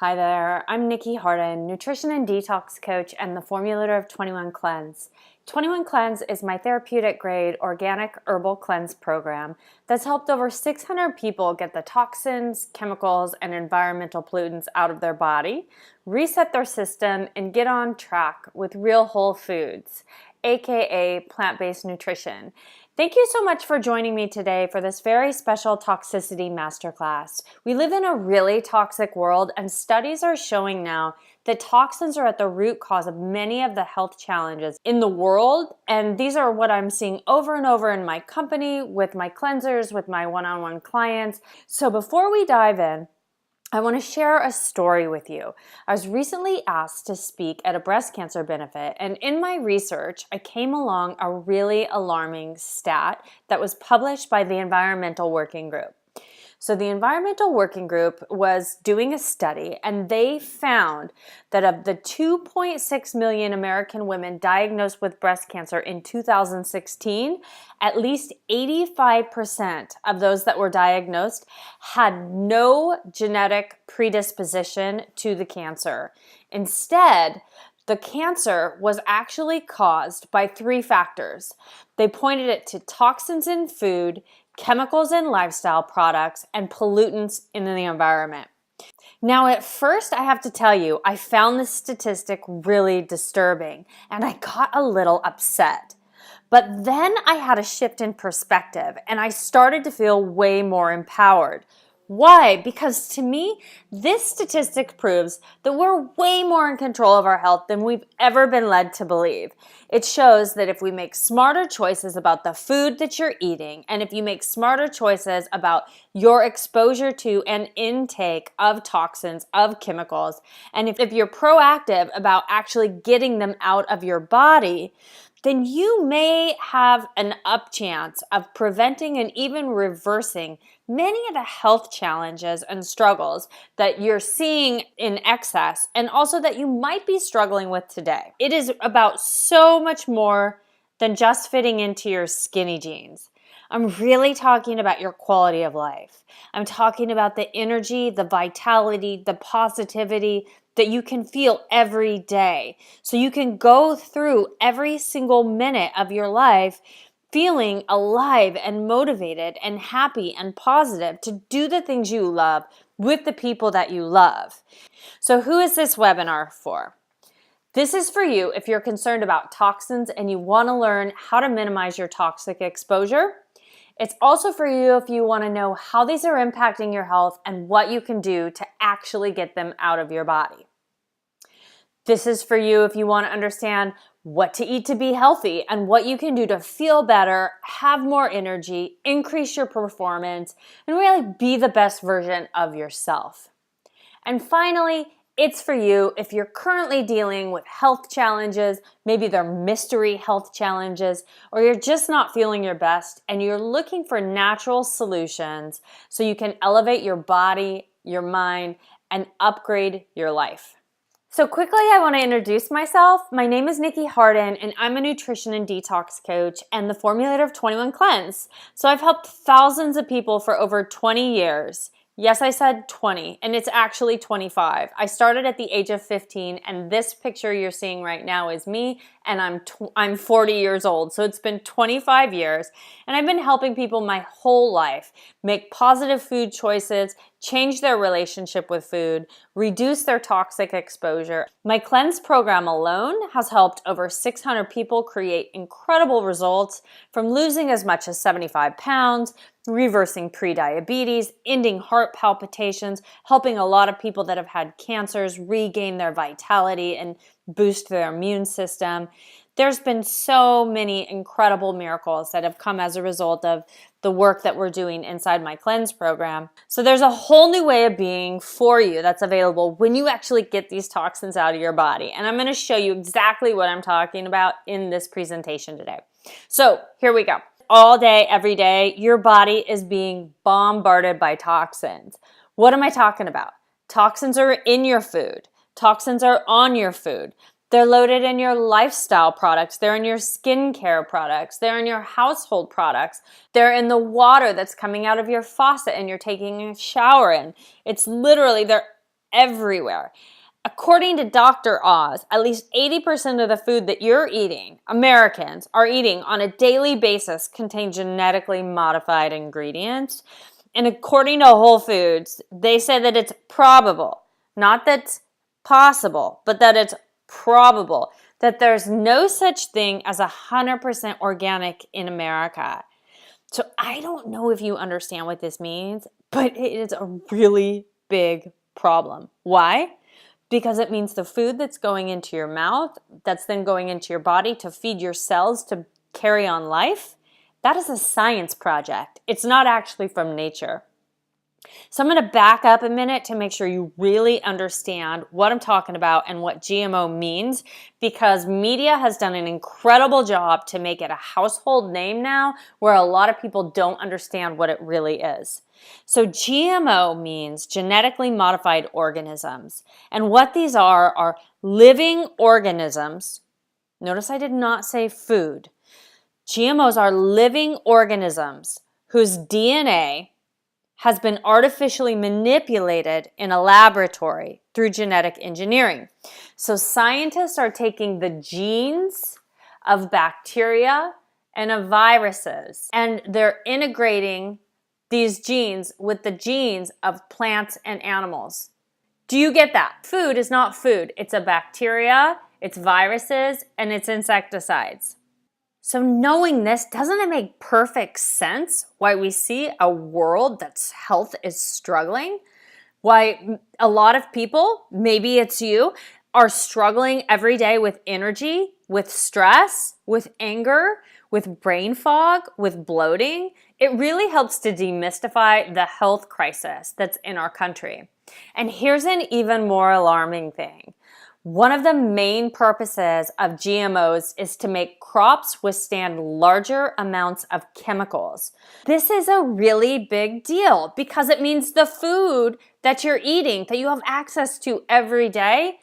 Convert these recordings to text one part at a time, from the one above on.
Hi there, I'm Nikki Harden, nutrition and detox coach and the formulator of 21 Cleanse. 21 Cleanse is my therapeutic grade organic herbal cleanse program that's helped over 600 people get the toxins, chemicals, and environmental pollutants out of their body, reset their system, and get on track with real whole foods, aka plant-based nutrition. Thank you so much for joining me today for this very special toxicity masterclass. We live in a really toxic world, and studies are showing now that toxins are at the root cause of many of the health challenges in the world, and these are what I'm seeing over and over in my company, with my cleansers, with my one-on-one clients. So before we dive in, I want to share a story with you. I was recently asked to speak at a breast cancer benefit, and in my research, I came along a really alarming stat that was published by the Environmental Working Group. So the Environmental Working Group was doing a study, and they found that of the 2.6 million American women diagnosed with breast cancer in 2016, at least 85% of those that were diagnosed had no genetic predisposition to the cancer. Instead, the cancer was actually caused by three factors. They pointed it to toxins in food, chemicals in lifestyle products, and pollutants in the environment. Now, at first, I have to tell you, I found this statistic really disturbing, and I got a little upset. But then I had a shift in perspective, and I started to feel way more empowered. Why? Because to me, this statistic proves that we're way more in control of our health than we've ever been led to believe. It shows that if we make smarter choices about the food that you're eating, and if you make smarter choices about your exposure to and intake of toxins, of chemicals, and if you're proactive about actually getting them out of your body, then you may have an up chance of preventing and even reversing many of the health challenges and struggles that you're seeing in excess, and also that you might be struggling with today. It is about so much more than just fitting into your skinny jeans. I'm really talking about your quality of life. I'm talking about the energy, the vitality, the positivity that you can feel every day. So you can go through every single minute of your life feeling alive and motivated and happy and positive to do the things you love with the people that you love. So who is this webinar for? This is for you if you're concerned about toxins and you want to learn how to minimize your toxic exposure. It's also for you if you want to know how these are impacting your health and what you can do to actually get them out of your body. This is for you if you want to understand what to eat to be healthy and what you can do to feel better, have more energy, increase your performance, and really be the best version of yourself. And finally, it's for you if you're currently dealing with health challenges, maybe they're mystery health challenges, or you're just not feeling your best and you're looking for natural solutions so you can elevate your body, your mind, and upgrade your life. So quickly, I want to introduce myself. My name is Nikki Harden, and I'm a nutrition and detox coach and the formulator of 21 Cleanse. So I've helped thousands of people for over 20 years. Yes, I said 20, and it's actually 25. I started at the age of 15, and this picture you're seeing right now is me, and I'm 40 years old. So it's been 25 years, and I've been helping people my whole life make positive food choices, change their relationship with food, reduce their toxic exposure. My Cleanse program alone has helped over 600 people create incredible results, from losing as much as 75 pounds, reversing prediabetes, ending heart palpitations, helping a lot of people that have had cancers regain their vitality and boost their immune system. There's been so many incredible miracles that have come as a result of the work that we're doing inside my Cleanse program. So there's a whole new way of being for you that's available when you actually get these toxins out of your body. And I'm going to show you exactly what I'm talking about in this presentation today. So here we go. All day, every day, your body is being bombarded by toxins. What am I talking about? Toxins are in your food. Toxins are on your food. They're loaded in your lifestyle products. They're in your skincare products. They're in your household products. They're in the water that's coming out of your faucet and you're taking a shower in. It's literally, they're everywhere. According to Dr. Oz, at least 80% of the food that you're eating, Americans are eating on a daily basis, contain genetically modified ingredients. And according to Whole Foods, they say that it's probable, not that it's possible, but that it's probable that there's no such thing as 100% organic in America. So I don't know if you understand what this means, but it is a really big problem. Why? Because it means the food that's going into your mouth, that's then going into your body to feed your cells to carry on life, that is a science project. It's not actually from nature. So I'm going to back up a minute to make sure you really understand what I'm talking about and what GMO means, because media has done an incredible job to make it a household name now where a lot of people don't understand what it really is. So GMO means genetically modified organisms. And what these are living organisms. Notice I did not say food. GMOs are living organisms whose DNA has been artificially manipulated in a laboratory through genetic engineering. So scientists are taking the genes of bacteria and of viruses, and they're integrating these genes with the genes of plants and animals. Do you get that? Food is not food. It's a bacteria, it's viruses, and it's insecticides. So knowing this, doesn't it make perfect sense why we see a world that's health is struggling? Why a lot of people, maybe it's you, are struggling every day with energy, with stress, with anger, with brain fog, with bloating. It really helps to demystify the health crisis that's in our country. And here's an even more alarming thing. One of the main purposes of GMOs is to make crops withstand larger amounts of chemicals. This is a really big deal because it means the food that you're eating, that you have access to every day,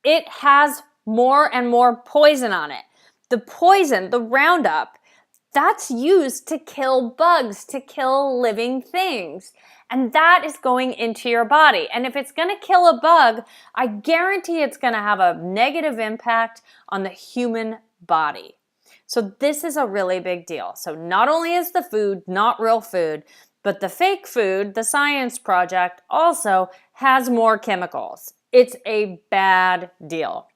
it has more and more poison on it. The poison, the Roundup, that's used to kill bugs, to kill living things. And that is going into your body. And if it's going to kill a bug, I guarantee it's going to have a negative impact on the human body. So this is a really big deal. So not only is the food not real food, but the fake food, the science project, also has more chemicals. It's a bad deal.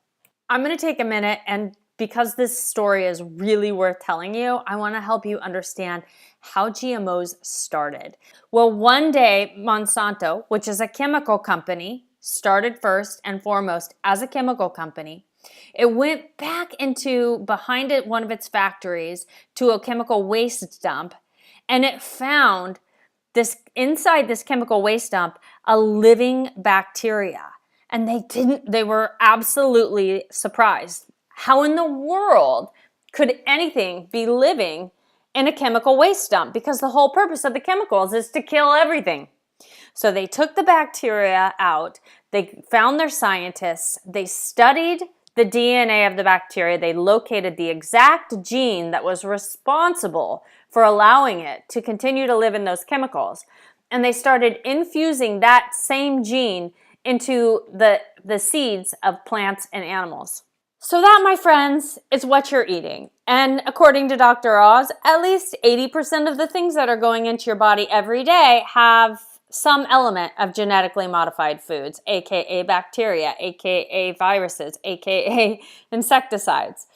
I'm going to take a minute, and because this story is really worth telling you, I want to help you understand how GMOs started. Well, one day, Monsanto, which is a chemical company, started first and foremost as a chemical company. It went back into behind it, one of its factories, to a chemical waste dump, and it found this inside this chemical waste dump a living bacteria. And they were absolutely surprised. How in the world could anything be living in a chemical waste dump? Because the whole purpose of the chemicals is to kill everything. So they took the bacteria out, they found their scientists, they studied the DNA of the bacteria, they located the exact gene that was responsible for allowing it to continue to live in those chemicals. And they started infusing that same gene into the seeds of plants and animals. So that, my friends, is what you're eating. And according to Dr. Oz, at least 80% of the things that are going into your body every day have some element of genetically modified foods, aka bacteria, aka viruses, aka insecticides.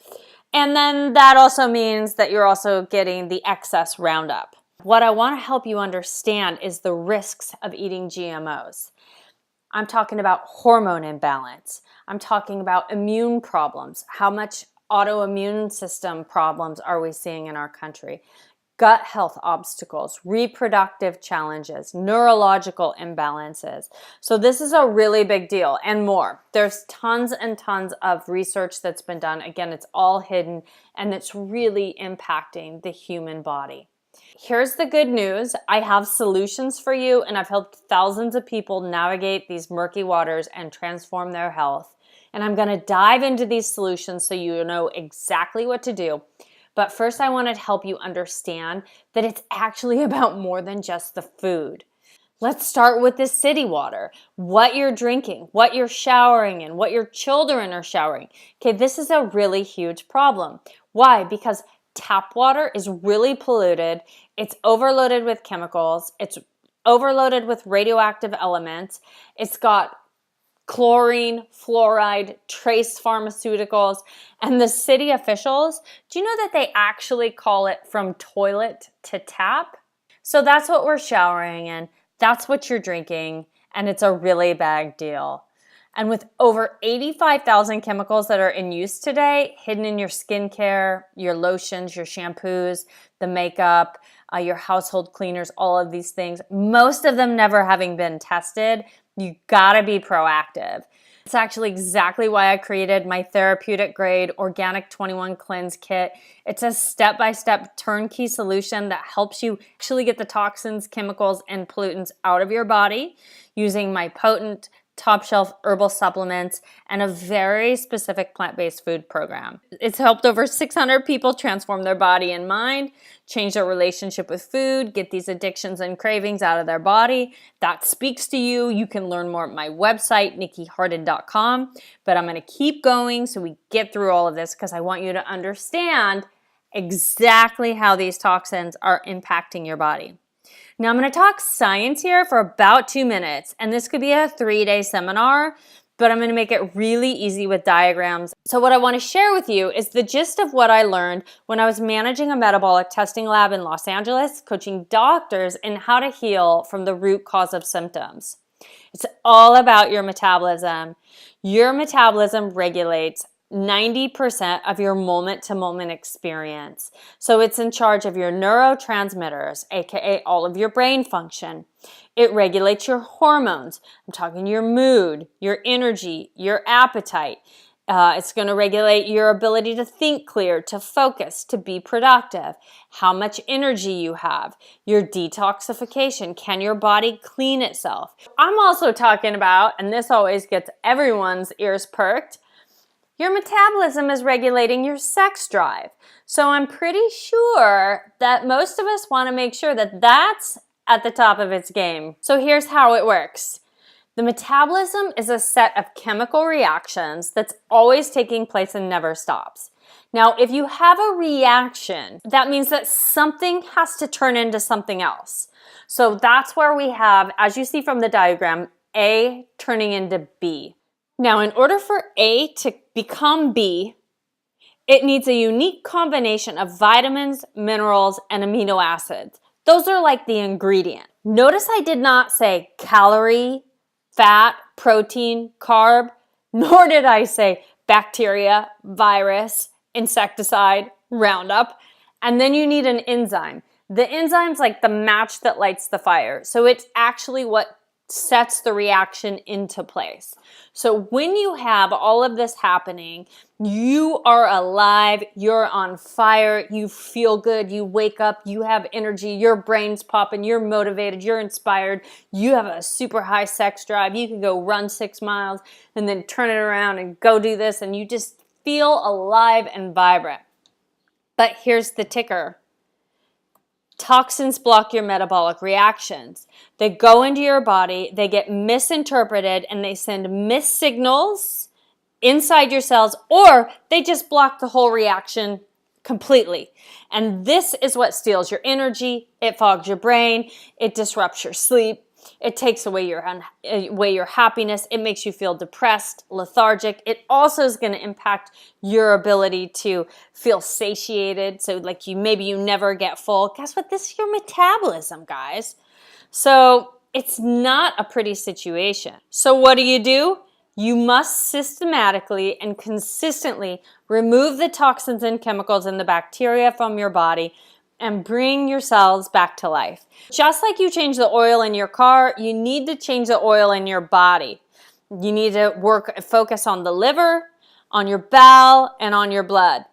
And then that also means that you're also getting the excess Roundup. What I want to help you understand is the risks of eating GMOs. I'm talking about hormone imbalance. I'm talking about immune problems. How much autoimmune system problems are we seeing in our country? Gut health obstacles, reproductive challenges, neurological imbalances. So this is a really big deal, and more. There's tons and tons of research that's been done. Again, it's all hidden, and it's really impacting the human body. Here's the good news. I have solutions for you, and I've helped thousands of people navigate these murky waters and transform their health. And I'm going to dive into these solutions so you know exactly what to do. But first, I want to help you understand that it's actually about more than just the food. Let's start with the city water, what you're drinking, what you're showering in, what your children are showering. Okay, this is a really huge problem. Why? Because tap water is really polluted. It's overloaded with chemicals. It's overloaded with radioactive elements. It's got chlorine, fluoride, trace pharmaceuticals, and the city officials, do you know that they actually call it from toilet to tap? So that's what we're showering in, that's what you're drinking, and it's a really bad deal. And with over 85,000 chemicals that are in use today, hidden in your skincare, your lotions, your shampoos, the makeup, your household cleaners, all of these things, most of them never having been tested, you gotta be proactive. It's actually exactly why I created my therapeutic grade organic 21 cleanse kit. It's a step-by-step turnkey solution that helps you actually get the toxins, chemicals, and pollutants out of your body using my potent top shelf herbal supplements and a very specific plant-based food program. It's helped over 600 people transform their body and mind, change their relationship with food, get these addictions and cravings out of their body. That speaks to you. You can learn more at my website, nikkiharden.com. But I'm going to keep going so we get through all of this because I want you to understand exactly how these toxins are impacting your body. Now I'm going to talk science here for about 2 minutes, and this could be a 3-day seminar, but I'm going to make it really easy with diagrams. So what I want to share with you is the gist of what I learned when I was managing a metabolic testing lab in Los Angeles, coaching doctors in how to heal from the root cause of symptoms. It's all about your metabolism. Your metabolism regulates 90% of your moment-to-moment experience. So it's in charge of your neurotransmitters, aka all of your brain function. It regulates your hormones. I'm talking your mood, your energy, your appetite. It's going to regulate your ability to think clear, to focus, to be productive, how much energy you have, your detoxification. Can your body clean itself? I'm also talking about, and this always gets everyone's ears perked, your metabolism is regulating your sex drive. So I'm pretty sure that most of us want to make sure that that's at the top of its game. So here's how it works. The metabolism is a set of chemical reactions that's always taking place and never stops. Now, if you have a reaction, that means that something has to turn into something else. So that's where we have, as you see from the diagram, A turning into B. Now, in order for A to become B, it needs a unique combination of vitamins, minerals, and amino acids. Those are like the ingredient. Notice I did not say calorie, fat, protein, carb, nor did I say bacteria, virus, insecticide, Roundup. And then you need an enzyme. The enzyme's like the match that lights the fire. So it's actually what sets the reaction into place. So when you have all of this happening, you are alive, you're on fire, you feel good, you wake up, you have energy, your brain's popping, you're motivated, you're inspired, you have a super high sex drive, you can go run 6 miles and then turn it around and go do this, and you just feel alive and vibrant. But here's the ticker. Toxins block your metabolic reactions. They go into your body, they get misinterpreted, and they send missed signals inside your cells, or they just block the whole reaction completely. And this is what steals your energy, it fogs your brain, it disrupts your sleep, it takes away your happiness, it makes you feel depressed, lethargic. It also is going to impact your ability to feel satiated. So like maybe you never get full. Guess what? This is your metabolism, guys. So it's not a pretty situation. So what do? You must systematically and consistently remove the toxins and chemicals and the bacteria from your body and bring your cells back to life. Just like you change the oil in your car, you need to change the oil in your body. You need to focus on the liver, on your bowel, and on your blood.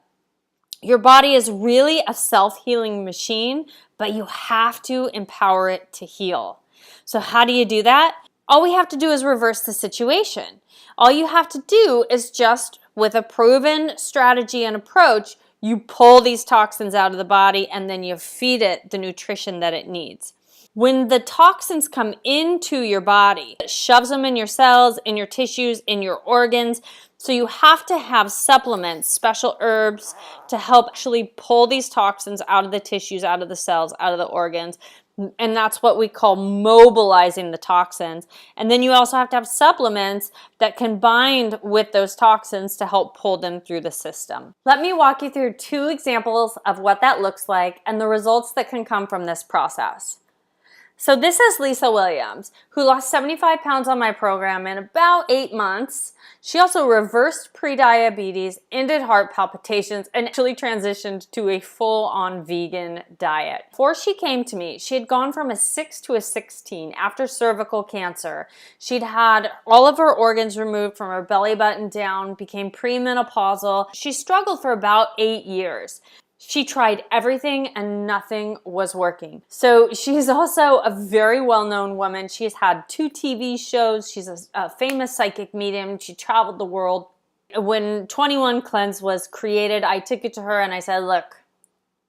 Your body is really a self-healing machine, but you have to empower it to heal. So how do you do that? All we have to do is reverse the situation. All you have to do is just, with a proven strategy and approach, you pull these toxins out of the body and then you feed it the nutrition that it needs. When the toxins come into your body, it shoves them in your cells, in your tissues, in your organs. So you have to have supplements, special herbs to help actually pull these toxins out of the tissues, out of the cells, out of the organs. And that's what we call mobilizing the toxins. And then you also have to have supplements that can bind with those toxins to help pull them through the system. Let me walk you through 2 examples of what that looks like and the results that can come from this process. So this is Lisa Williams, who lost 75 pounds on my program in about 8 months. She also reversed prediabetes, ended heart palpitations, and actually transitioned to a full-on vegan diet. Before she came to me, she had gone from a 6 to a 16 after cervical cancer. She'd had all of her organs removed from her belly button down, became premenopausal. She struggled for about 8 years. She tried everything and nothing was working. So she's also a very well-known woman. She's had 2 TV shows. She's a famous psychic medium. She traveled the world. When 21 Cleanse was created, I took it to her and I said, look,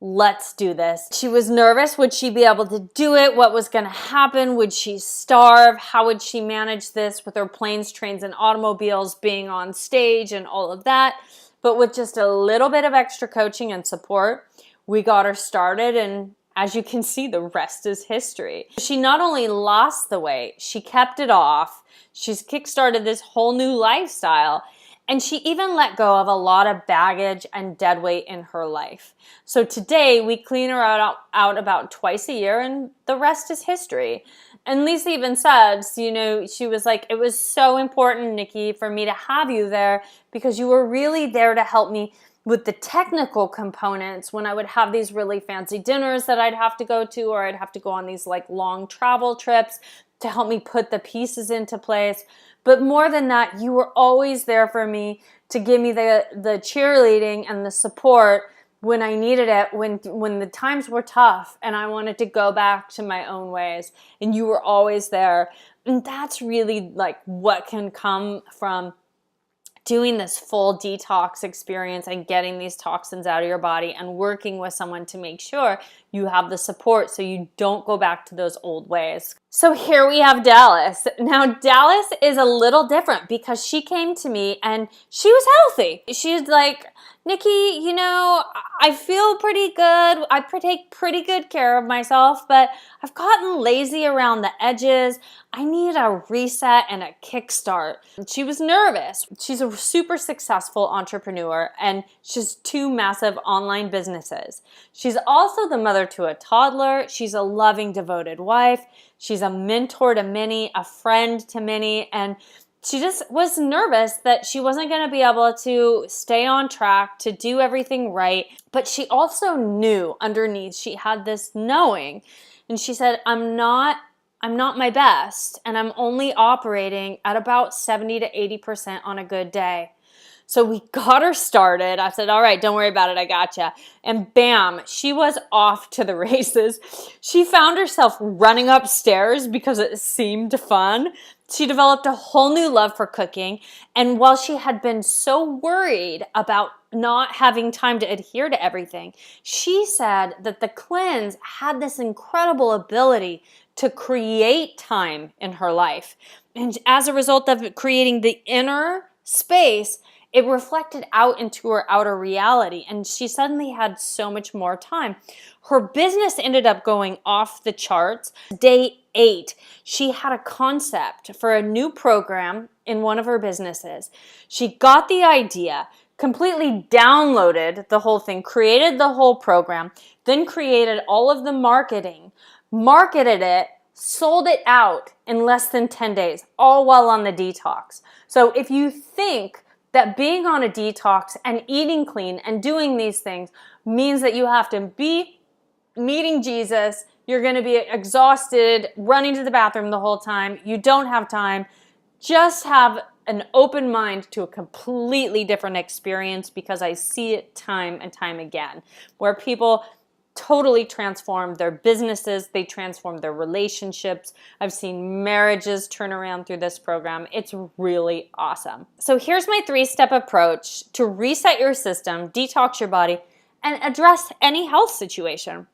let's do this. She was nervous. Would she be able to do it? What was going to happen? Would she starve? How would she manage this with her planes, trains, and automobiles, being on stage and all of that? But with just a little bit of extra coaching and support, we got her started, and as you can see, the rest is history. She not only lost the weight, she kept it off, she's kickstarted this whole new lifestyle, and she even let go of a lot of baggage and dead weight in her life. So today, we clean her out about twice a year, and the rest is history. And Lisa even said, you know, she was like, it was so important, Nikki, for me to have you there because you were really there to help me with the technical components when I would have these really fancy dinners that I'd have to go to, or I'd have to go on these like long travel trips to help me put the pieces into place. But more than that, you were always there for me to give me the cheerleading and the support when I needed it, when the times were tough and I wanted to go back to my own ways, and you were always there. And that's really like what can come from doing this full detox experience and getting these toxins out of your body and working with someone to make sure you have the support so you don't go back to those old ways. So here we have Dallas. Now Dallas is a little different because she came to me and she was healthy. She's like, Nikki, you know, I feel pretty good. I take pretty good care of myself, but I've gotten lazy around the edges. I need a reset and a kickstart. She was nervous. She's a super successful entrepreneur and she's 2 massive online businesses. She's also the mother to a toddler. She's a loving, devoted wife. She's a mentor to many, a friend to many, and she just was nervous that she wasn't going to be able to stay on track to do everything right. But she also knew underneath, she had this knowing. And she said, I'm not my best, and I'm only operating at about 70 to 80% on a good day. So we got her started. I said, all right, don't worry about it. I gotcha. And bam, she was off to the races. She found herself running upstairs because it seemed fun. She developed a whole new love for cooking. And while she had been so worried about not having time to adhere to everything, she said that the cleanse had this incredible ability to create time in her life. And as a result of creating the inner space, it reflected out into her outer reality, and she suddenly had so much more time. Her business ended up going off the charts. Day 8, she had a concept for a new program in one of her businesses. She got the idea, completely downloaded the whole thing, created the whole program, then created all of the marketing, marketed it, sold it out in less than 10 days, all while on the detox. So if you think that being on a detox and eating clean and doing these things means that you have to be meeting Jesus, you're going to be exhausted, running to the bathroom the whole time, you don't have time, just have an open mind to a completely different experience, because I see it time and time again where people totally transform their businesses, they transform their relationships. I've seen marriages turn around through this program. It's really awesome. So here's my 3-step approach to reset your system, detox your body, and address any health situation.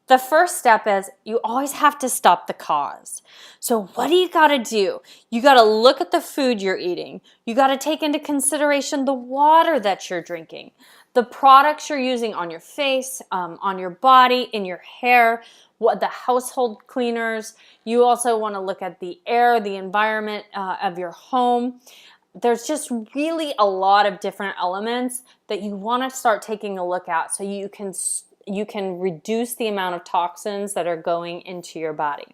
The first step is you always have to stop the cause. So what do you got to do? You got to look at the food you're eating. You got to take into consideration the water that you're drinking, the products you're using on your face, on your body, in your hair, what the household cleaners. You also want to look at the air, the environment of your home. There's just really a lot of different elements that you want to start taking a look at so you can reduce the amount of toxins that are going into your body.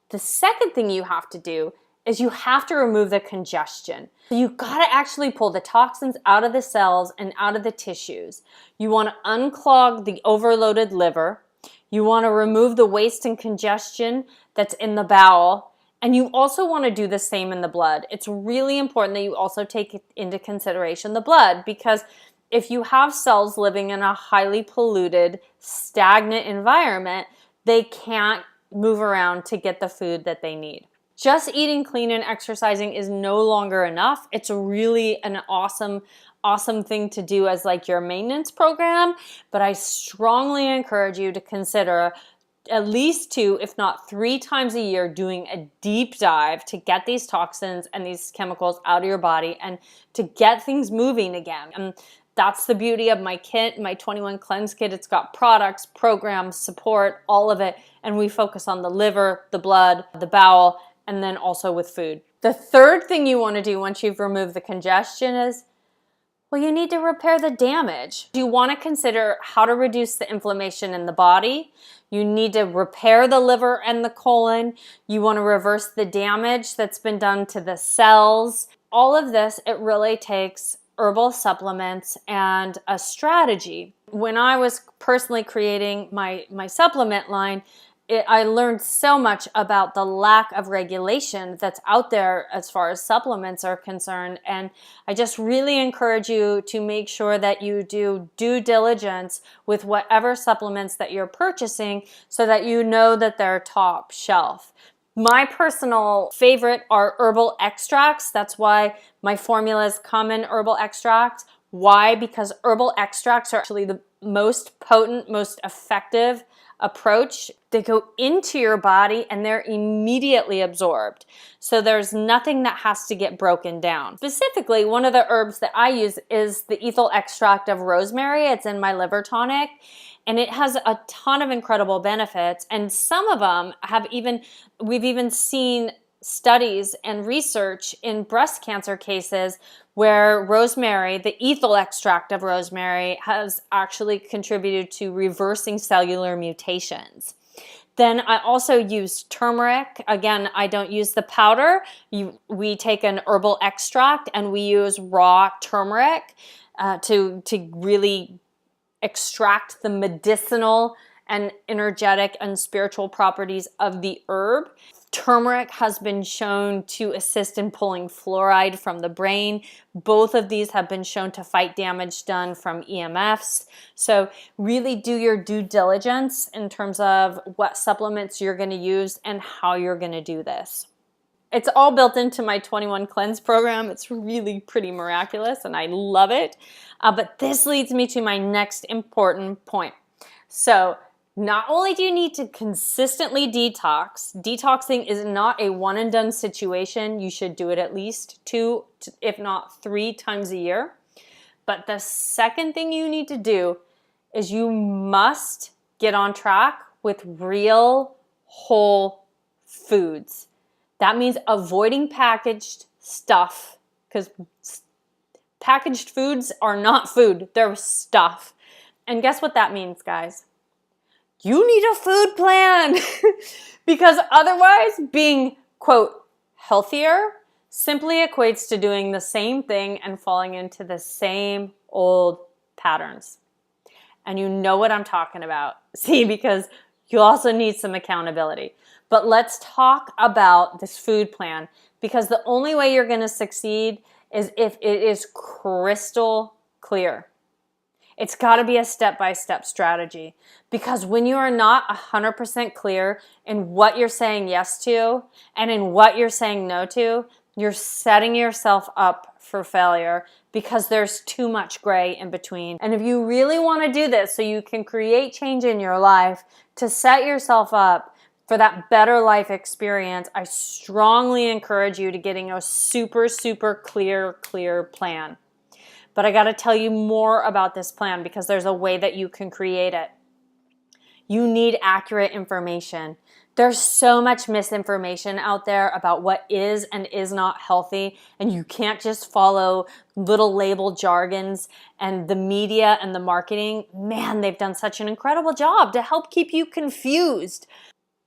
The second thing you have to do is you have to remove the congestion. You got to actually pull the toxins out of the cells and out of the tissues. You want to unclog the overloaded liver. You want to remove the waste and congestion that's in the bowel. And you also want to do the same in the blood. It's really important that you also take into consideration the blood, because if you have cells living in a highly polluted, stagnant environment, they can't move around to get the food that they need. Just eating clean and exercising is no longer enough. It's really an awesome thing to do as like your maintenance program, but I strongly encourage you to consider at least 2, if not 3 times a year doing a deep dive to get these toxins and these chemicals out of your body and to get things moving again. And that's the beauty of my kit, my 21 Cleanse Kit. It's got products, programs, support, all of it. And we focus on the liver, the blood, the bowel, and then also with food. The third thing you want to do once you've removed the congestion is, well, you need to repair the damage. You want to consider how to reduce the inflammation in the body. You need to repair the liver and the colon. You want to reverse the damage that's been done to the cells. All of this, it really takes herbal supplements and a strategy. When I was personally creating my supplement line, I learned so much about the lack of regulation that's out there as far as supplements are concerned. And I just really encourage you to make sure that you do due diligence with whatever supplements that you're purchasing so that you know that they're top shelf. My personal favorite are herbal extracts. That's why my formulas come in herbal extracts. Why? Because herbal extracts are actually the most potent, most effective approach. They go into your body and they're immediately absorbed. So there's nothing that has to get broken down. Specifically, one of the herbs that I use is the ethyl extract of rosemary. It's in my liver tonic. And it has a ton of incredible benefits. And some of them we've even seen studies and research in breast cancer cases where rosemary, the ethyl extract of rosemary, has actually contributed to reversing cellular mutations. Then I also use turmeric. Again, I don't use the powder. We take an herbal extract and we use raw turmeric to really extract the medicinal and energetic and spiritual properties of the herb. Turmeric has been shown to assist in pulling fluoride from the brain. Both of these have been shown to fight damage done from EMFs. So really do your due diligence in terms of what supplements you're going to use and how you're going to do this. It's all built into my 21 Cleanse program. It's really pretty miraculous and I love it. But this leads me to my next important point. So not only do you need to consistently detox, detoxing is not a one and done situation. You should do it at least 2, if not 3 times a year. But the second thing you need to do is you must get on track with real whole foods. That means avoiding packaged stuff, because packaged foods are not food, they're stuff. And guess what that means, guys? You need a food plan because otherwise being, quote, healthier simply equates to doing the same thing and falling into the same old patterns. And you know what I'm talking about. See, because you also need some accountability. But let's talk about this food plan, because the only way you're going to succeed is if it is crystal clear. It's got to be a step-by-step strategy, because when you are not 100% clear in what you're saying yes to and in what you're saying no to, you're setting yourself up for failure because there's too much gray in between. And if you really want to do this so you can create change in your life to set yourself up for that better life experience, I strongly encourage you to getting a super, super clear plan. But I got to tell you more about this plan because there's a way that you can create it. You need accurate information. There's so much misinformation out there about what is and is not healthy, and you can't just follow little label jargons. And the media and the marketing, man, they've done such an incredible job to help keep you confused.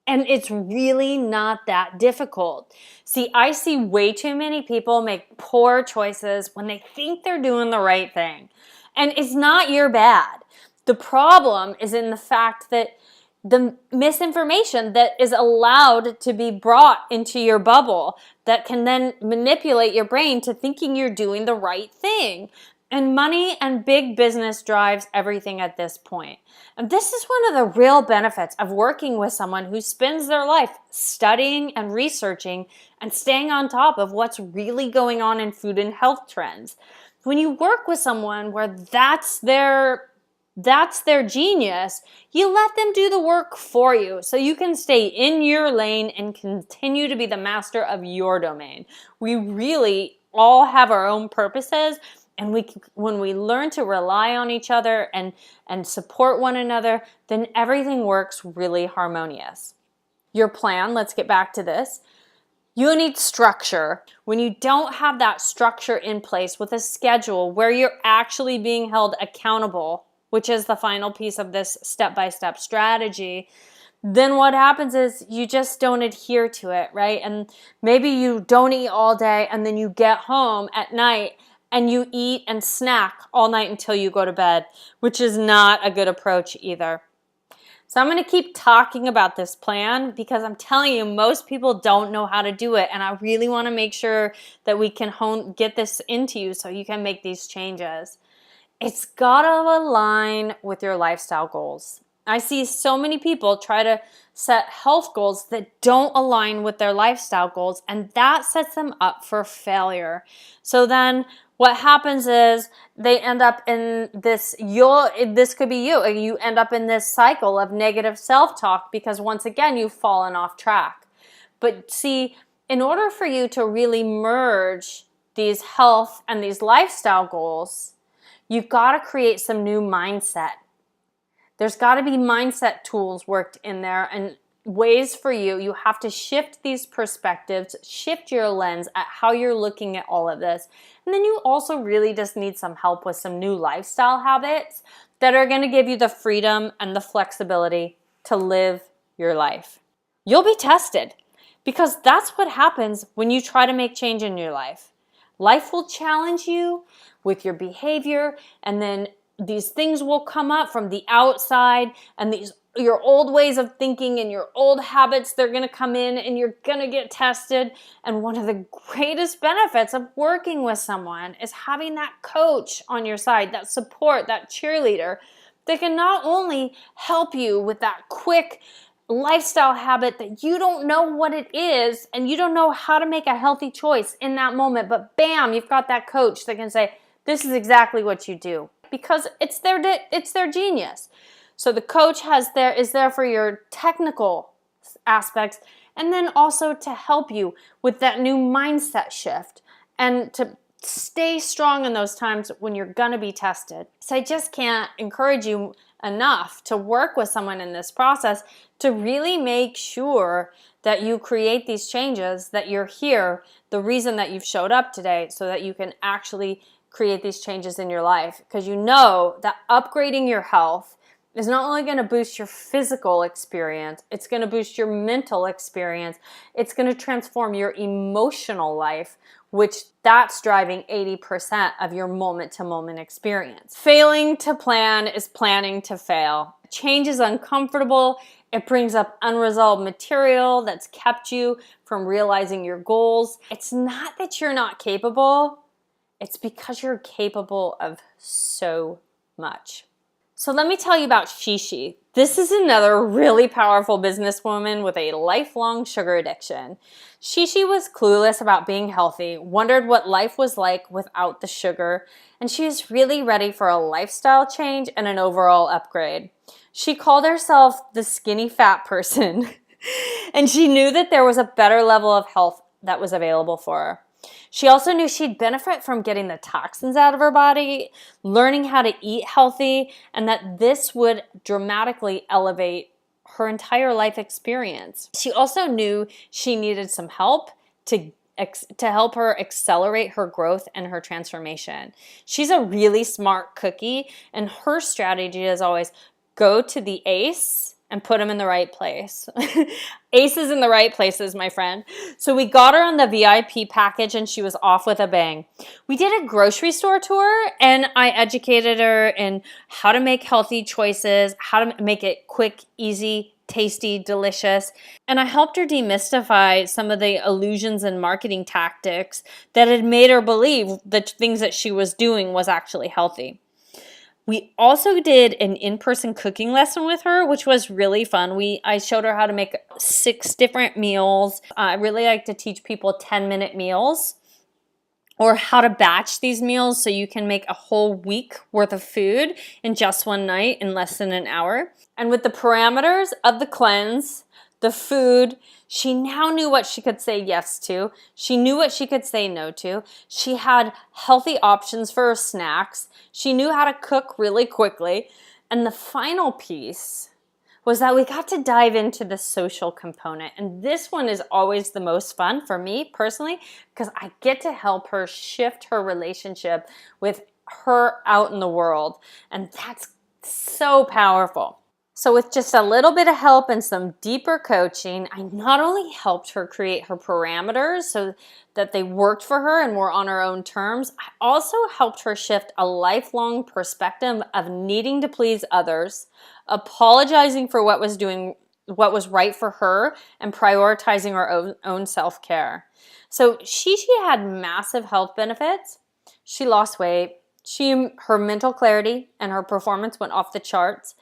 And it's really not that difficult. See, I see way too many people make poor choices when they think they're doing the right thing. And it's not your bad. The problem is in the fact that the misinformation that is allowed to be brought into your bubble that can then manipulate your brain to thinking you're doing the right thing. And money and big business drives everything at this point. And this is one of the real benefits of working with someone who spends their life studying and researching and staying on top of what's really going on in food and health trends. When you work with someone where that's their genius, you let them do the work for you so you can stay in your lane and continue to be the master of your domain. We really all have our own purposes, and when we learn to rely on each other and support one another, then everything works really harmonious. Your plan, let's get back to this. You need structure. When you don't have that structure in place with a schedule where you're actually being held accountable, which is the final piece of this step-by-step strategy, then what happens is you just don't adhere to it, right? And maybe you don't eat all day and then you get home at night and you eat and snack all night until you go to bed, which is not a good approach either. So I'm going to keep talking about this plan because I'm telling you, most people don't know how to do it. And I really want to make sure that we can get this into you so you can make these changes. It's got to align with your lifestyle goals. I see so many people try to set health goals that don't align with their lifestyle goals, and that sets them up for failure. So then what happens is they end up in this could be you. You end up in this cycle of negative self-talk because once again, you've fallen off track. But see, in order for you to really merge these health and these lifestyle goals, you've got to create some new mindset. There's got to be mindset tools worked in there and ways for you. You have to shift these perspectives, shift your lens at how you're looking at all of this. And then you also really just need some help with some new lifestyle habits that are going to give you the freedom and the flexibility to live your life. You'll be tested because that's what happens when you try to make change in your life. Life will challenge you with your behavior, and then these things will come up from the outside, and your old ways of thinking and your old habits, they're going to come in and you're going to get tested. And one of the greatest benefits of working with someone is having that coach on your side, that support, that cheerleader that can not only help you with that quick lifestyle habit that you don't know what it is and you don't know how to make a healthy choice in that moment, but bam, you've got that coach that can say, this is exactly what you do, because it's their genius. So the coach is there for your technical aspects, and then also to help you with that new mindset shift and to stay strong in those times when you're gonna be tested. So I just can't encourage you enough to work with someone in this process to really make sure that you create these changes, that you're here, the reason that you've showed up today, so that you can actually create these changes in your life. Because you know that upgrading your health is not only going to boost your physical experience, it's going to boost your mental experience. It's going to transform your emotional life, which that's driving 80% of your moment-to-moment experience. Failing to plan is planning to fail. Change is uncomfortable. It brings up unresolved material that's kept you from realizing your goals. It's not that you're not capable. It's because you're capable of so much. So let me tell you about Shishi. This is another really powerful businesswoman with a lifelong sugar addiction. Shishi was clueless about being healthy, wondered what life was like without the sugar, and she was really ready for a lifestyle change and an overall upgrade. She called herself the skinny fat person, and she knew that there was a better level of health that was available for her. She also knew she'd benefit from getting the toxins out of her body, learning how to eat healthy, and that this would dramatically elevate her entire life experience. She also knew she needed some help to help her accelerate her growth and her transformation. She's a really smart cookie, and her strategy is always go to the ace and put them in the right place. Aces in the right places, my friend. So we got her on the VIP package and she was off with a bang. We did a grocery store tour and I educated her in how to make healthy choices, how to make it quick, easy, tasty, delicious. And I helped her demystify some of the illusions and marketing tactics that had made her believe the things that she was doing was actually healthy. We also did an in-person cooking lesson with her, which was really fun. I showed her how to make 6 different meals. I really like to teach people 10-minute meals or how to batch these meals so you can make a whole week worth of food in just one night in less than an hour. And with the parameters of the cleanse, the food, she now knew what she could say yes to. She knew what she could say no to. She had healthy options for her snacks. She knew how to cook really quickly. And the final piece was that we got to dive into the social component. And this one is always the most fun for me personally, because I get to help her shift her relationship with her out in the world. And that's so powerful. So with just a little bit of help and some deeper coaching, I not only helped her create her parameters so that they worked for her and were on her own terms, I also helped her shift a lifelong perspective of needing to please others, apologizing for what was right for her, and prioritizing her own self-care. So she had massive health benefits. She lost weight. Her mental clarity and her performance went off the charts.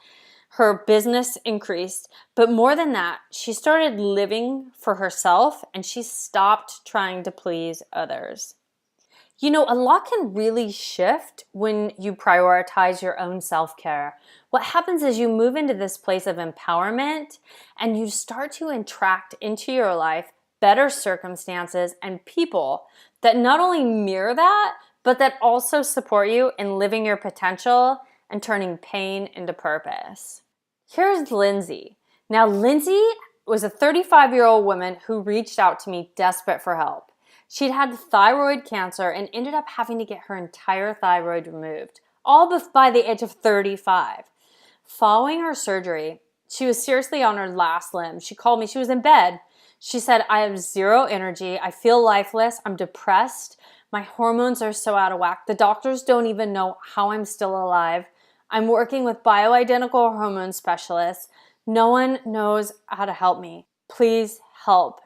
Her business increased, but more than that, she started living for herself and she stopped trying to please others. You know, a lot can really shift when you prioritize your own self-care. What happens is you move into this place of empowerment and you start to attract into your life better circumstances and people that not only mirror that, but that also support you in living your potential and turning pain into purpose. Here's Lindsey. Now, Lindsey was a 35-year-old woman who reached out to me desperate for help. She'd had thyroid cancer and ended up having to get her entire thyroid removed, all by the age of 35. Following her surgery, she was seriously on her last limb. She called me. She was in bed. She said, I have zero energy. I feel lifeless. I'm depressed. My hormones are so out of whack. The doctors don't even know how I'm still alive. I'm working with bioidentical hormone specialists. No one knows how to help me. Please help.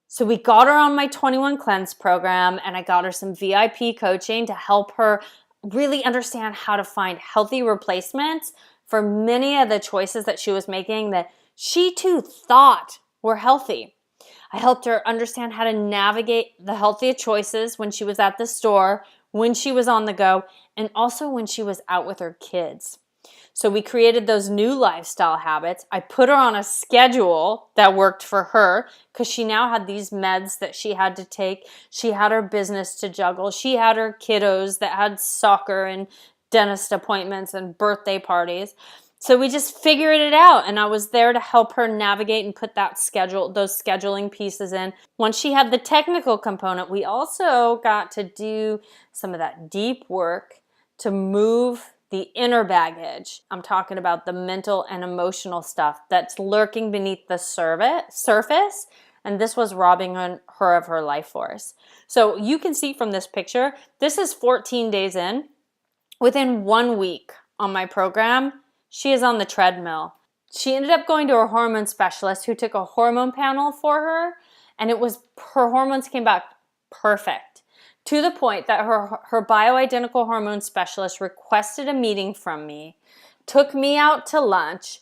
So we got her on my 21 Cleanse program and I got her some VIP coaching to help her really understand how to find healthy replacements for many of the choices that she was making that she too thought were healthy. I helped her understand how to navigate the healthy choices when she was at the store, when she was on the go, and also when she was out with her kids. So we created those new lifestyle habits. I put her on a schedule that worked for her because she now had these meds that she had to take. She had her business to juggle. She had her kiddos that had soccer and dentist appointments and birthday parties. So we just figured it out, and I was there to help her navigate and put those scheduling pieces in. Once she had the technical component, we also got to do some of that deep work to move the inner baggage. I'm talking about the mental and emotional stuff that's lurking beneath the surface, and this was robbing her of her life force. So you can see from this picture, this is 14 days in. Within 1 week on my program, she is on the treadmill. She ended up going to a hormone specialist who took a hormone panel for her, and her hormones came back perfect, to the point that her bioidentical hormone specialist requested a meeting from me took me out to lunch,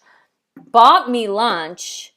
bought me lunch,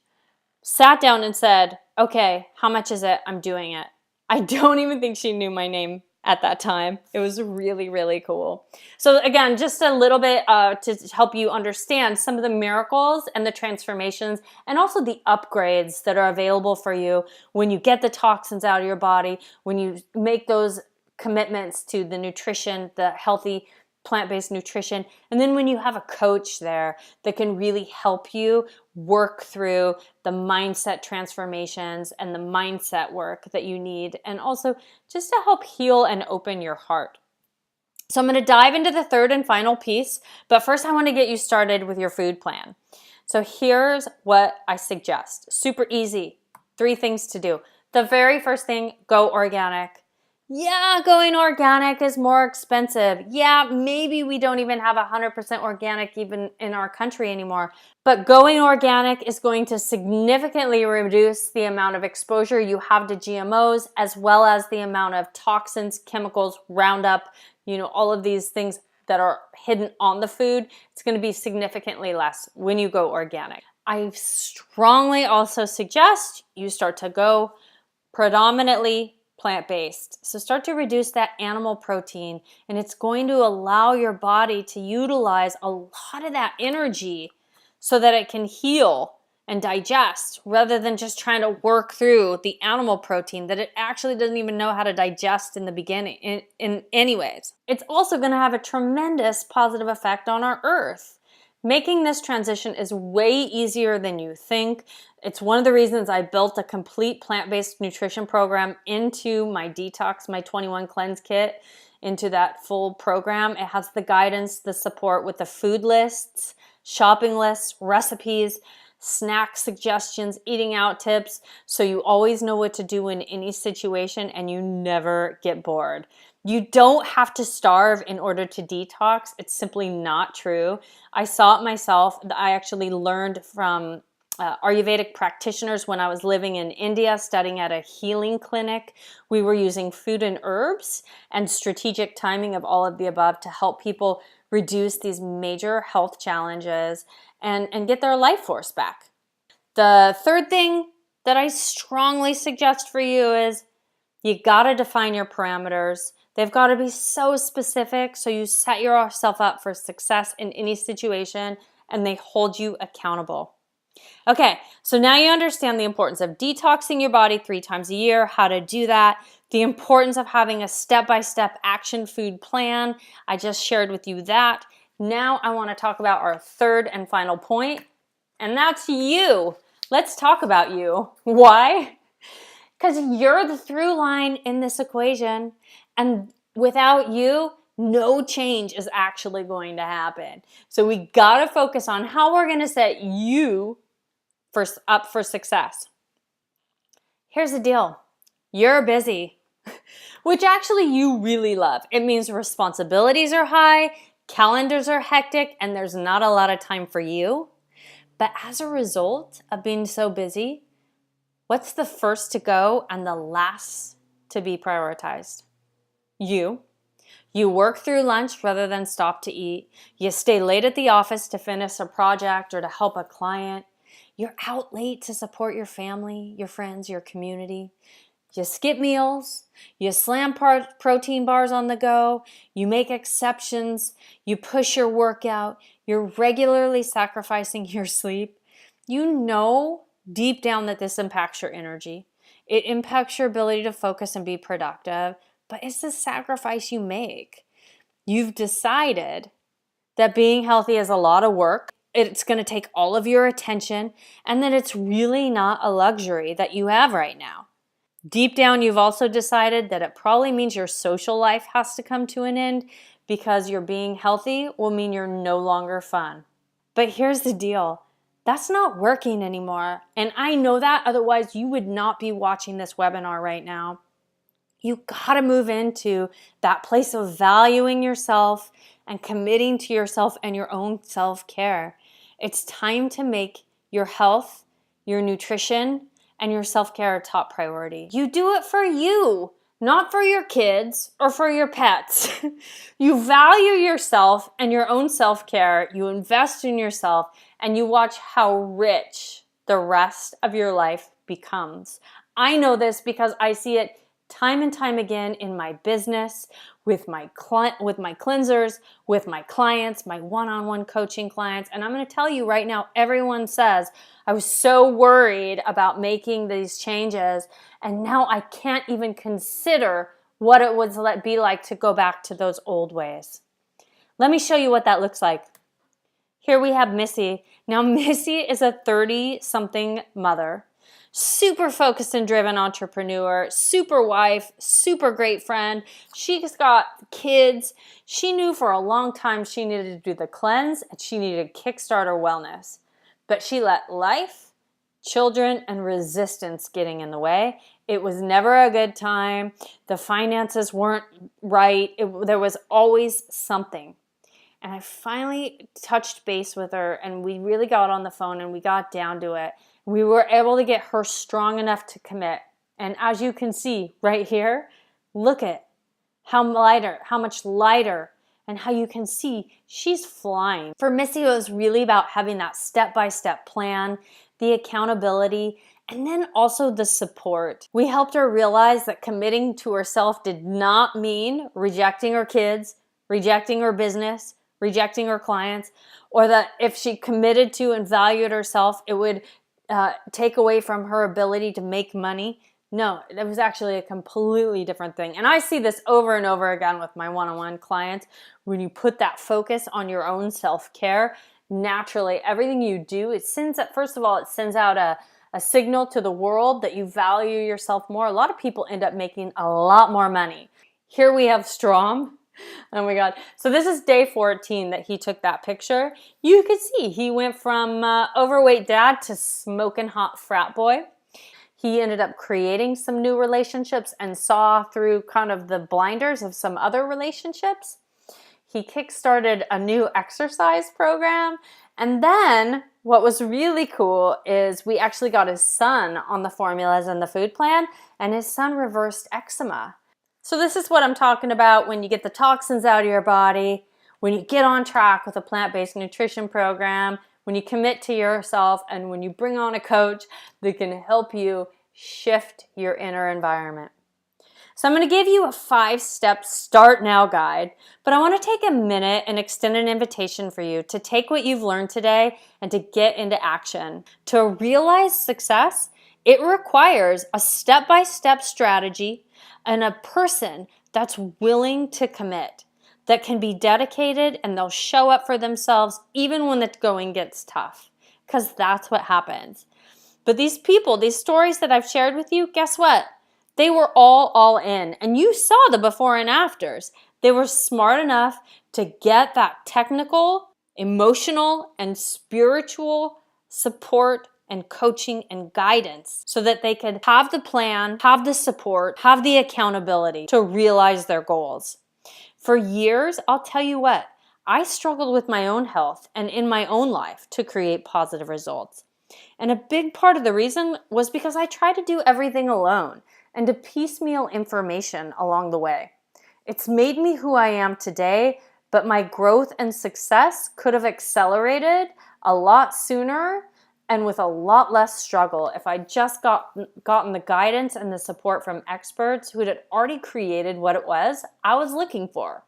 sat down and said, okay, how much is it? I'm doing it. I don't even think she knew my name at that time. It was really, really cool. So again, just a little bit to help you understand some of the miracles and the transformations and also the upgrades that are available for you when you get the toxins out of your body, when you make those commitments to the nutrition, the healthy plant-based nutrition, and then when you have a coach there that can really help you work through the mindset transformations and the mindset work that you need, and also just to help heal and open your heart. So I'm going to dive into the third and final piece, but first I want to get you started with your food plan. So here's what I suggest. Super easy. 3 things to do. The very first thing, go organic. Yeah, going organic is more expensive. Yeah, maybe we don't even have 100% organic even in our country anymore. But going organic is going to significantly reduce the amount of exposure you have to GMOs, as well as the amount of toxins, chemicals, Roundup, all of these things that are hidden on the food. It's going to be significantly less when you go organic. I strongly also suggest you start to go predominantly plant-based. So start to reduce that animal protein, and it's going to allow your body to utilize a lot of that energy so that it can heal and digest rather than just trying to work through the animal protein that it actually doesn't even know how to digest in the beginning in anyways. It's also going to have a tremendous positive effect on our earth. Making this transition is way easier than you think. It's one of the reasons I built a complete plant-based nutrition program into my detox, my 21 cleanse kit, into that full program. It has the guidance, the support with the food lists, shopping lists, recipes, snack suggestions, eating out tips, so you always know what to do in any situation and you never get bored. You don't have to starve in order to detox. It's simply not true. I saw it myself. I actually learned from Ayurvedic practitioners when I was living in India studying at a healing clinic. We were using food and herbs and strategic timing of all of the above to help people reduce these major health challenges and get their life force back. The third thing that I strongly suggest for you is you gotta define your parameters. They've got to be so specific so you set yourself up for success in any situation and they hold you accountable. Okay, so now you understand the importance of detoxing your body 3 times a year, how to do that, the importance of having a step-by-step action food plan. I just shared with you that. Now I want to talk about our third and final point, and that's you. Let's talk about you. Why? Because you're the through line in this equation, and without you, no change is actually going to happen. So we got to focus on how we're going to set you up for success. Here's the deal. You're busy, which actually you really love. It means responsibilities are high, calendars are hectic, and there's not a lot of time for you. But as a result of being so busy, what's the first to go and the last to be prioritized? You. You work through lunch rather than stop to eat. You stay late at the office to finish a project or to help a client. You're out late to support your family, your friends, your community. You skip meals. You slam protein bars on the go. You make exceptions. You push your workout. You're regularly sacrificing your sleep. You know deep down that this impacts your energy. It impacts your ability to focus and be productive, but it's the sacrifice you make. You've decided that being healthy is a lot of work. It's going to take all of your attention, and that it's really not a luxury that you have right now. Deep down, you've also decided that it probably means your social life has to come to an end because your being healthy will mean you're no longer fun. But here's the deal. That's not working anymore. And I know that, otherwise you would not be watching this webinar right now. You gotta move into that place of valuing yourself and committing to yourself and your own self-care. It's time to make your health, your nutrition, and your self-care a top priority. You do it for you. not for your kids or for your pets. You value yourself and your own self-care. You invest in yourself and you watch how rich the rest of your life becomes. I know this because I see it time and time again in my business, with my cleansers, with my clients, my one-on-one coaching clients. And I'm going to tell you right now, everyone says, I was so worried about making these changes, and now I can't even consider what it would be like to go back to those old ways. Let me show you what that looks like. Here we have Missy. Now, Missy is a 30-something mother, super focused and driven entrepreneur, super wife, super great friend. She's got kids. She knew for a long time she needed to do the cleanse and she needed to kickstart her wellness. But she let life, children, and resistance getting in the way. It was never a good time. The finances weren't right. There was always something. And I finally touched base with her and we really got on the phone and we got down to it. We were able to get her strong enough to commit. And as you can see right here, look at how much lighter, and how you can see she's flying. For Missy, it was really about having that step-by-step plan, the accountability, and then also the support. We helped her realize that committing to herself did not mean rejecting her kids, rejecting her business, rejecting her clients, or that if she committed to and valued herself, it would take away from her ability to make money. No, it was actually a completely different thing. And I see this over and over again with my one-on-one clients. When you put that focus on your own self-care, naturally, everything you do, first of all, it sends out a signal to the world that you value yourself more. A lot of people end up making a lot more money. Here we have Strom. Oh my God. So this is day 14 that he took that picture. You could see he went from overweight dad to smoking hot frat boy. He ended up creating some new relationships and saw through kind of the blinders of some other relationships. He kickstarted a new exercise program. And then what was really cool is we actually got his son on the formulas and the food plan, and his son reversed eczema. So this is what I'm talking about when you get the toxins out of your body, when you get on track with a plant-based nutrition program, when you commit to yourself, and when you bring on a coach that can help you shift your inner environment. So I'm going to give you a 5-step start now guide, but I want to take a minute and extend an invitation for you to take what you've learned today and to get into action. To realize success, it requires a step-by-step strategy and a person that's willing to commit, that can be dedicated, and they'll show up for themselves even when the going gets tough, because that's what happens. But these people, these stories that I've shared with you, guess what? They were all in, and you saw the before and afters. They were smart enough to get that technical, emotional, and spiritual support and coaching and guidance so that they could have the plan, have the support, have the accountability to realize their goals. For years, I'll tell you what, I struggled with my own health and in my own life to create positive results. And a big part of the reason was because I tried to do everything alone and to piecemeal information along the way. It's made me who I am today, but my growth and success could have accelerated a lot sooner and with a lot less struggle if I just gotten the guidance and the support from experts who had already created what it was I was looking for.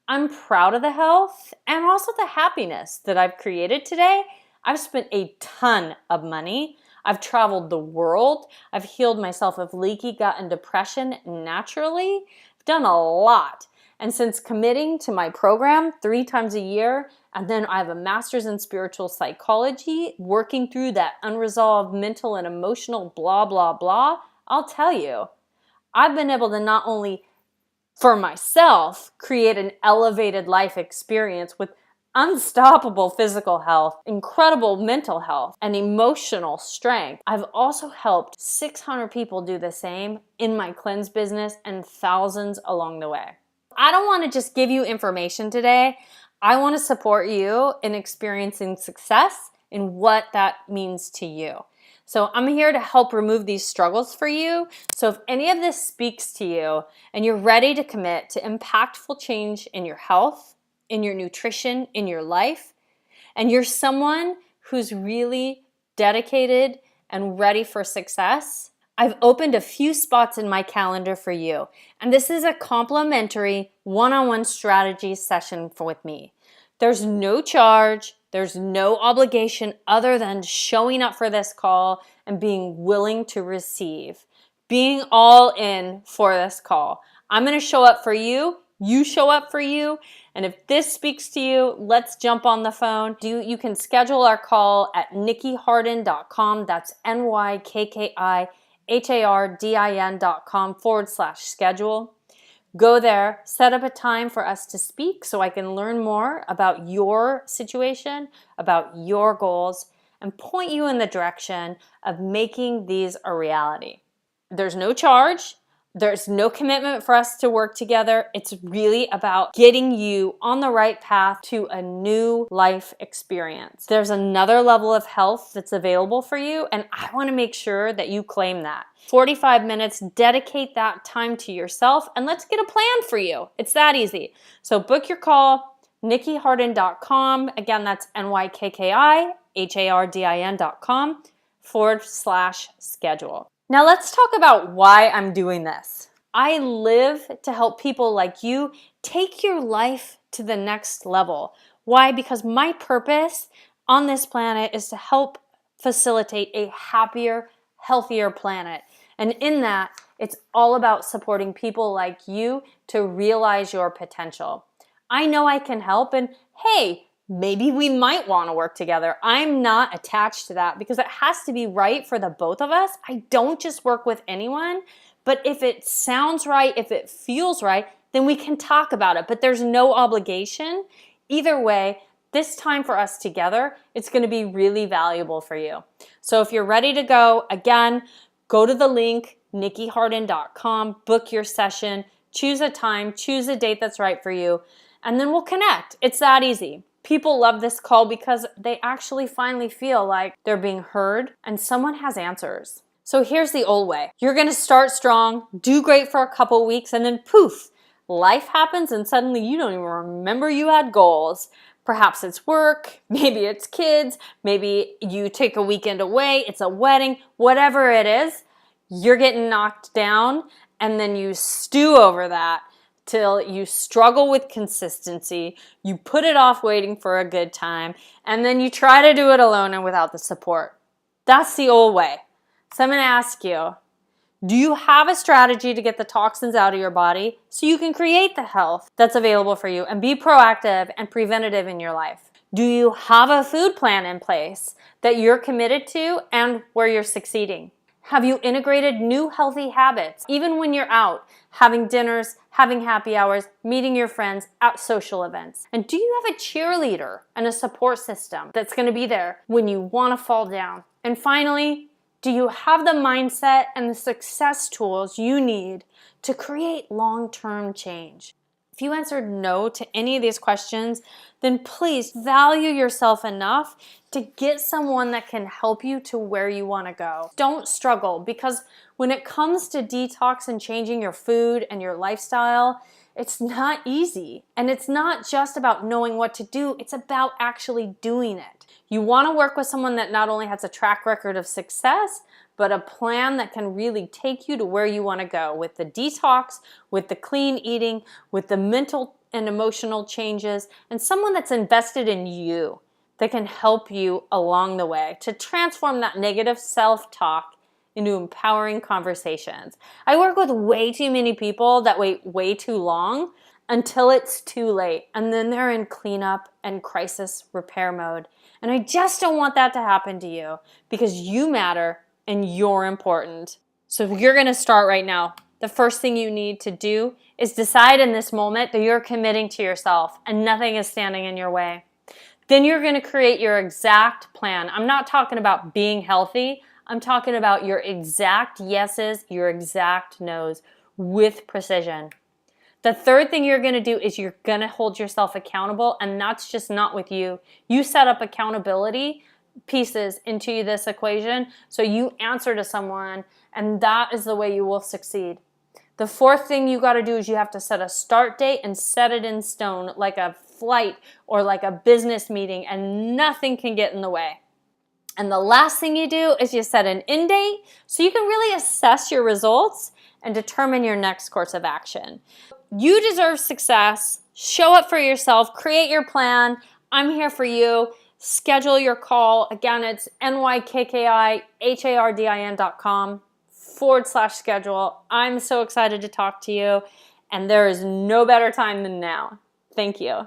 I'm proud of the health and also the happiness that I've created today. I've spent a ton of money. I've traveled the world. I've healed myself of leaky gut and depression naturally. I've done a lot. And since committing to my program 3 times a year, and then I have a master's in spiritual psychology, working through that unresolved mental and emotional blah, blah, blah, I'll tell you, I've been able to not only for myself create an elevated life experience with unstoppable physical health, incredible mental health, and emotional strength. I've also helped 600 people do the same in my cleanse business and thousands along the way. I don't want to just give you information today. I want to support you in experiencing success in what that means to you. So I'm here to help remove these struggles for you. So if any of this speaks to you and you're ready to commit to impactful change in your health, in your nutrition, in your life, and you're someone who's really dedicated and ready for success, I've opened a few spots in my calendar for you. And this is a complimentary one-on-one strategy session with me. There's no charge, there's no obligation other than showing up for this call and being willing to receive, being all in for this call. I'm going to show up for you, you show up for you, and if this speaks to you, let's jump on the phone. You can schedule our call at nikkiharden.com. That's NYKKIHARDIN.com/schedule. Go there, set up a time for us to speak so I can learn more about your situation, about your goals, and point you in the direction of making these a reality. There's no charge. There's no commitment for us to work together. It's really about getting you on the right path to a new life experience. There's another level of health that's available for you, and I want to make sure that you claim that. 45 minutes, dedicate that time to yourself, and let's get a plan for you. It's that easy. So book your call, nikkiharden.com. Again, that's NYKKIHARDIN.com/schedule. Now let's talk about why I'm doing this. I live to help people like you take your life to the next level. Why? Because my purpose on this planet is to help facilitate a happier, healthier planet. And in that, it's all about supporting people like you to realize your potential. I know I can help, and hey, maybe we might want to work together. I'm not attached to that because it has to be right for the both of us. I don't just work with anyone, but if it sounds right, if it feels right, then we can talk about it. But there's no obligation. Either way, this time for us together, it's going to be really valuable for you. So if you're ready to go, again, go to the link, nikkiharden.com, book your session, choose a time, choose a date that's right for you, and then we'll connect. It's that easy. People love this call because they actually finally feel like they're being heard and someone has answers. So here's the old way. You're going to start strong, do great for a couple weeks, and then poof, life happens and suddenly you don't even remember you had goals. Perhaps it's work, maybe it's kids, maybe you take a weekend away, it's a wedding, whatever it is, you're getting knocked down and then you stew over that till you struggle with consistency, you put it off waiting for a good time, and then you try to do it alone and without the support. That's the old way. So I'm going to ask you, do you have a strategy to get the toxins out of your body so you can create the health that's available for you and be proactive and preventative in your life? Do you have a food plan in place that you're committed to and where you're succeeding? Have you integrated new healthy habits, even when you're out, having dinners, having happy hours, meeting your friends at social events? And do you have a cheerleader and a support system that's going to be there when you want to fall down? And finally, do you have the mindset and the success tools you need to create long-term change? If you answered no to any of these questions, then please value yourself enough to get someone that can help you to where you want to go. Don't struggle, because when it comes to detox and changing your food and your lifestyle, it's not easy. And it's not just about knowing what to do, it's about actually doing it. You want to work with someone that not only has a track record of success, but a plan that can really take you to where you want to go with the detox, with the clean eating, with the mental and emotional changes, and someone that's invested in you that can help you along the way to transform that negative self-talk into empowering conversations. I work with way too many people that wait way too long until it's too late, and then they're in cleanup and crisis repair mode. And I just don't want that to happen to you, because you matter and you're important. So if you're going to start right now, the first thing you need to do is decide in this moment that you're committing to yourself and nothing is standing in your way. Then you're going to create your exact plan. I'm not talking about being healthy. I'm talking about your exact yeses, your exact nos with precision. The third thing you're going to do is you're going to hold yourself accountable, and that's just not with you. You set up accountability pieces into this equation so you answer to someone, and that is the way you will succeed. The fourth thing you got to do is you have to set a start date and set it in stone, like a flight or like a business meeting, and nothing can get in the way. And the last thing you do is you set an end date so you can really assess your results and determine your next course of action. You deserve success. Show up for yourself. Create your plan. I'm here for you. Schedule your call. Again, it's nykkihardin.com/schedule. I'm so excited to talk to you, and there is no better time than now. Thank you.